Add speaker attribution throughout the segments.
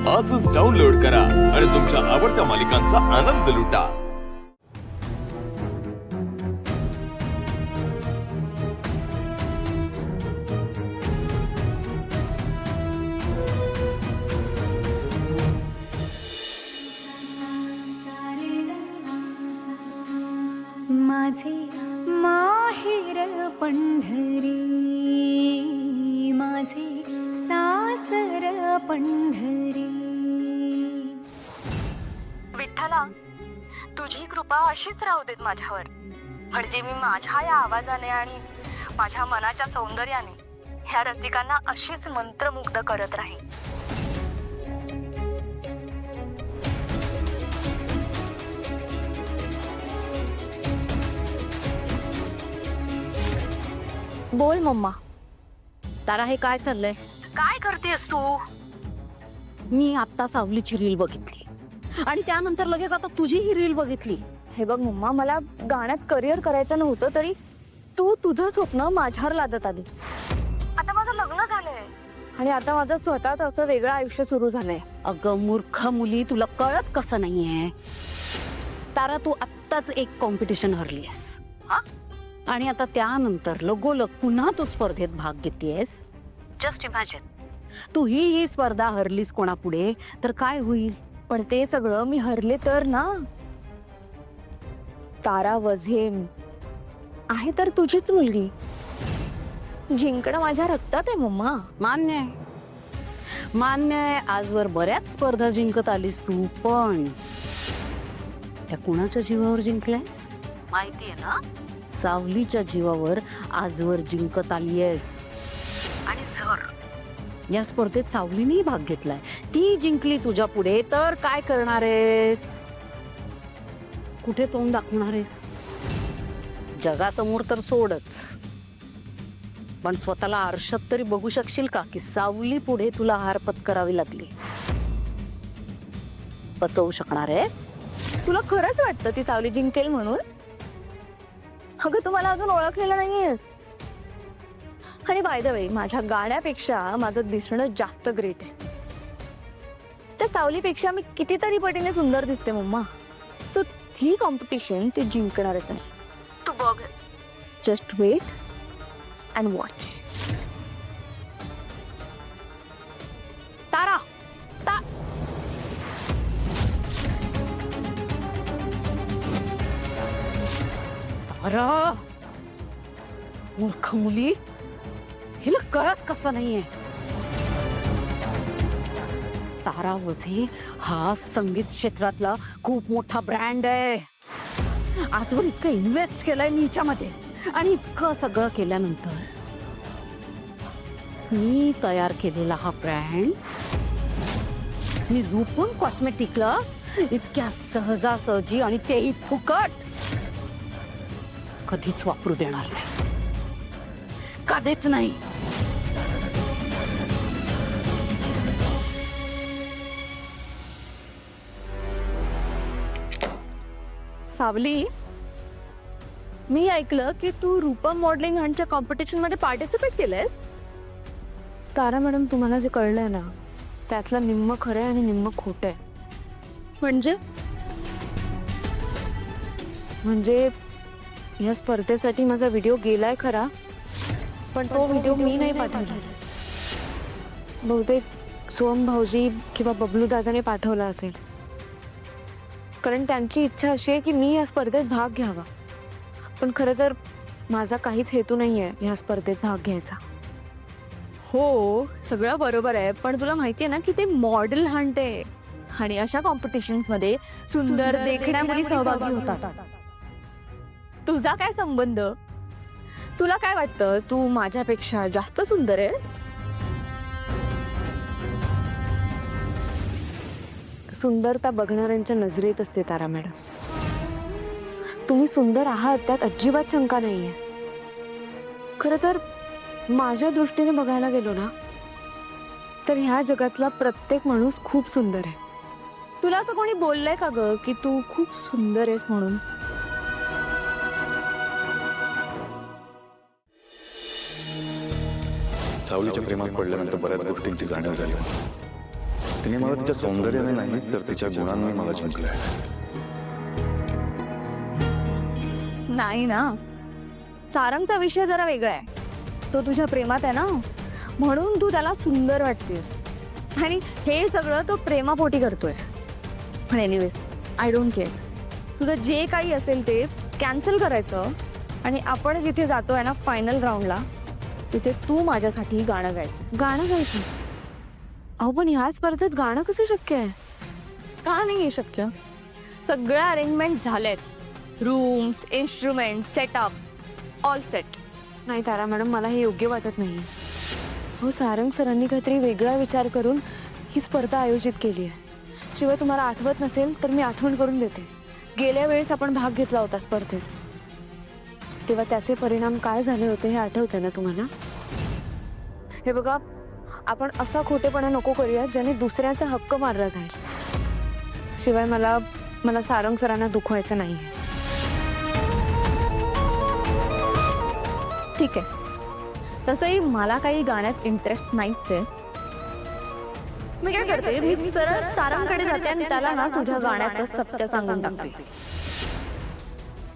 Speaker 1: आजच डाउनलोड करा आणि तुमच्या आवडत्या मालिकांचा आनंद लुटा।
Speaker 2: माझे माहेर पंढरी, माझे सासर पंढरी।
Speaker 3: विठ्ठला, तुझी कृपा अशीच राहू देत माझ्यावर, म्हणजे मी माझ्या या आवाजाने आणि माझ्या मनाच्या सौंदर्याने ह्या रसिकांना अशीच मंत्रमुग्ध करत राहील।
Speaker 4: बोल मम्मा। तारा, हे काय चाललंय?
Speaker 3: काय करतेस तू?
Speaker 4: मी आता सावलीची रील बघितली आणि त्यानंतर लगेच आता तुझी ही रील बघितली।
Speaker 5: हे बघ मम्मा, मला गाण्यात करिअर करायचं नव्हतं, तरी तू तुझं स्वप्न माझ्यावर लादत आली।
Speaker 3: आता माझं लग्न झालंय
Speaker 5: आणि आता माझं स्वतःच असं वेगळं आयुष्य सुरू झालंय।
Speaker 4: अगं मूर्ख मुली, तुला कळत कसं नाहीये? तारा, तू आत्ताच एक कॉम्पिटिशन हरलीयस हा, आणि आता त्यानंतर लगोलग पुन्हा तू स्पर्धेत भाग घेतेयस।
Speaker 3: जस्ट इमॅजिन,
Speaker 4: तू ही स्पर्धा हरलीस कोणापुढे तर काय होईल?
Speaker 5: पण ते सगळं मी हरले तर ना। तारा वझे आहे तर तुझीच मुलगी, जिंकणं माझ्या रक्तात आहे मम्मा।
Speaker 4: मान्य आहे, मान्य आहे। आजवर बऱ्याच स्पर्धा जिंकत आलीस तू, पण त्या कुणाच्या जीवावर जिंकल्यास माहितीये ना? सावलीच्या जीवावर आजवर जिंकत आलीयस।
Speaker 3: आणि जर
Speaker 4: या स्पर्धेत सावलीनेही भाग घेतलाय, ती जिंकली तुझ्या पुढे तर काय करणार आहेस? कुठे तोंड दाखवणार आहेस? जगासमोर तर सोडच, पण स्वतःला आरशात तरी बघू शकशील का की सावली पुढे तुला हार पत्करावी लागली? पचवू शकणार आहेस?
Speaker 5: तुला खरंच वाटतं ती सावली जिंकेल म्हणून? अगं, तू मला अजून ओळखलेलं नाहीये। आणि बाय द वे, माझ्या गाण्यापेक्षा माझं दिसणं जास्त ग्रेट आहे। त्या सावलीपेक्षा मी कितीतरी पटीने सुंदर दिसते मम्मा। सो ती कॉम्पिटिशन ती जिंकणारच नाही।
Speaker 3: तू बघच।
Speaker 5: Just wait and watch.
Speaker 4: Tara, Tara, मूर्ख मुली, हिला कळत कसं नाहीये? तारा वझे हा संगीत क्षेत्रातला खूप मोठा ब्रँड आहे। आजवर इतकं इन्व्हेस्ट केलंय मी हिच्यामध्ये, आणि इतकं सगळं केल्यानंतर मी तयार केलेला हा ब्रँड मी रूपम कॉस्मेटिकला इतक्या सहजासहजी आणि तेही फुकट कधीच वापरू देणार नाही, कधीच नाही।
Speaker 5: सावली, मी ऐकलं की तू रूपम मॉडेलिंग हंटच्या कॉम्पिटिशन मध्ये पार्टिसिपेट केलंयस। तारा मॅडम, तुम्हाला जे कळलंय ना, त्यातलं निम्म खरं आहे आणि निम्म खोटं आहे। म्हणजे या स्पर्धेसाठी माझा व्हिडिओ गेलाय खरा, पण तो व्हिडिओ मी नाही पाठवला। बहुतेक सोम भाऊजी किंवा बबलू दादाने पाठवला असेल, कारण त्यांची इच्छा अशी आहे की मी या स्पर्धेत भाग घ्यावा। पण खरं तर माझा काहीच हेतू नाहीये या स्पर्धेत भाग घ्यायचा। हो, सगळं बरोबर आहे, पण तुला माहितीये ना की ते मॉडेल हंट आहे, आणि अशा कॉम्पिटिशन मध्ये सुंदर देखण्या मुली सहभागी होतात। तुझा काय संबंध? तुला काय वाटतं, तू माझ्यापेक्षा जास्त सुंदर आहेस? सुंदरता बघणाऱ्यांच्या नजरेत असते तारा मॅडम। तुम्ही सुंदर आहात, त्यात अजिबात शंका नाहीये। खरं तर माझ्या दृष्टीने बघायला गेलो ना, तर ह्या जगातला प्रत्येक माणूस खूप सुंदर आहे। तुला असं कोणी बोललंय का ग की तू खूप सुंदर आहेस म्हणून?
Speaker 6: सावलीच्या प्रेमात पडल्यानंतर बऱ्याच गोष्टींची जाणीव झाली। तिने मला तिच्या सौंदर्याने नाही तर तिच्या गुणांनी मला जिंकलंय.
Speaker 3: नाही ना, सारंगचा विषय जरा वेगळा आहे. तो तुझ्या प्रेमात आहे ना, म्हणून तू त्याला सुंदर वाटतेस आणि हे सगळं तो प्रेमापोटी करतोय. पण एनिवेज, आय डोंट केअर. तुझं जे काही असेल ते कॅन्सल करायचं आणि आपण जिथे जातोय ना फायनल राऊंडला, तिथे तू माझ्यासाठी गाणं गायचं.
Speaker 5: गाणं गायचं? अहो पण ह्या स्पर्धेत गाणं कसं शक्य आहे?
Speaker 3: का नाही आहे शक्य? सगळ्या अरेंजमेंट झालेत. Rooms, instrument, setup all set.
Speaker 5: नाही तारा मॅडम, मला हे योग्य वाटत नाही. हो, सारंग सरांनी काहीतरी वेगळा विचार करून ही स्पर्धा आयोजित केली आहे. शिवाय तुम्हाला आठवत नसेल तर मी आठवण करून देते. गेल्या वेळेस आपण भाग घेतला होता स्पर्धेत, तेव्हा त्याचे परिणाम काय झाले होते हे आठवते ना तुम्हाला? हे बघा, आपण असा खोटेपणा नको करूया ज्याने दुसऱ्याचा हक्क मारला जाईल. शिवाय मला सारंग सरांना दुखवायचं नाही.
Speaker 3: ठीक आहे, तसंही मला काही गाण्यात इंटरेस्ट नाहीच आहे. मी काय करते, मी सरळ सारंगकडे जाते आणि त्याला ना तुझ्या गाण्याचं सत्य सांगून टाकते.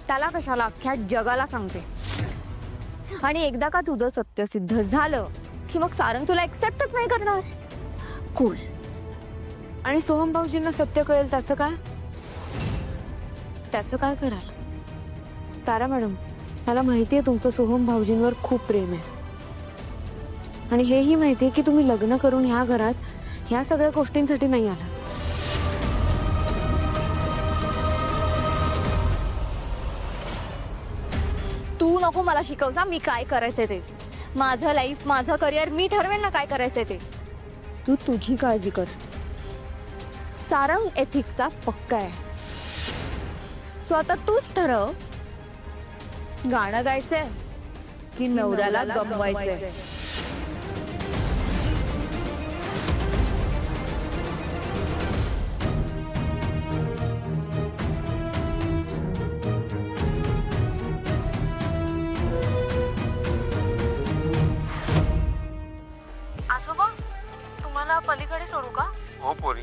Speaker 3: त्याला कशाला, अख्ख्या जगाला सांगते. आणि एकदा का तुझं सत्य सिद्ध झालं की मग सारंग तुला एक्सेप्टच नाही करणार. कूल.
Speaker 5: आणि सोहम भाऊजींना सत्य कळेल त्याचं काय? त्याचं काय कराल? तारा मॅडम, मला माहिती आहे तुमचं सोहम भाऊजींवर खूप प्रेम आहे आणि हेही माहिती आहे की तुम्ही लग्न करून ह्या घरात ह्या सगळ्या गोष्टींसाठी नाही आला.
Speaker 3: तू नको मला शिकवसा मी काय करायचंय ते. माझं लाईफ, माझं करिअर मी ठरवेन ना काय करायचंय ते. तू तुझी काळजी कर. सारंग एथिक्सचा पक्का आहे. सो आता तूच ठरव, गाणं गायचंय की नवऱ्याला गमवायचंय.
Speaker 5: आजोबा, तुम्हाला पलीकडे सोडू का?
Speaker 7: हो पोरी,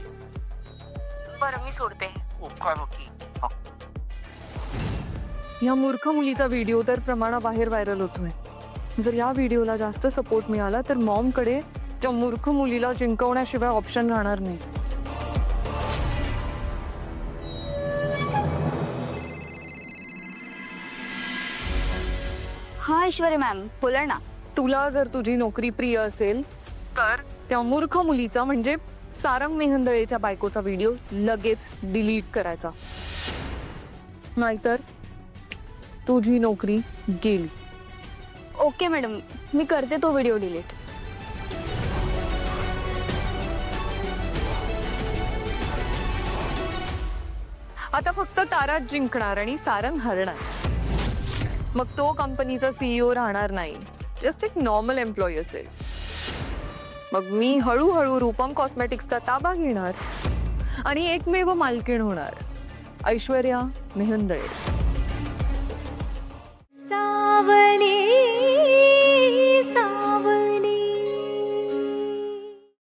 Speaker 5: बरं, मी सोडते.
Speaker 7: उपकार होती.
Speaker 5: या मूर्ख मुलीचा व्हिडिओ तर प्रमाणाबाहेर व्हायरल होतोय. जर या व्हिडिओला जास्त सपोर्ट मिळाला तर मॉमकडे त्या मूर्ख मुलीला जिंकवण्याशिवाय ऑप्शन राहणार नाही.
Speaker 3: हा ऐश्वर्या मॅम, बोला ना.
Speaker 5: तुला जर तुझी नोकरी प्रिय असेल तर त्या मूर्ख मुलीचा म्हणजे सारंग मेहंदळेच्या बायकोचा व्हिडिओ लगेच डिलीट करायचा, नाहीतर तुझी नोकरी गेली.
Speaker 3: ओके मॅडम, मी करते तो व्हिडिओ डिलीट.
Speaker 5: आता फक्त ताराच जिंकणार आणि सारंग हरणार. मग तो कंपनीचा CEO राहणार नाही, जस्ट एक नॉर्मल एम्प्लॉई असेल. मग मी हळूहळू रूपम कॉस्मेटिक्सचा ताबा घेणार आणि एकमेव मालकीण होणार, ऐश्वर्या मेहंदळे.
Speaker 2: सावली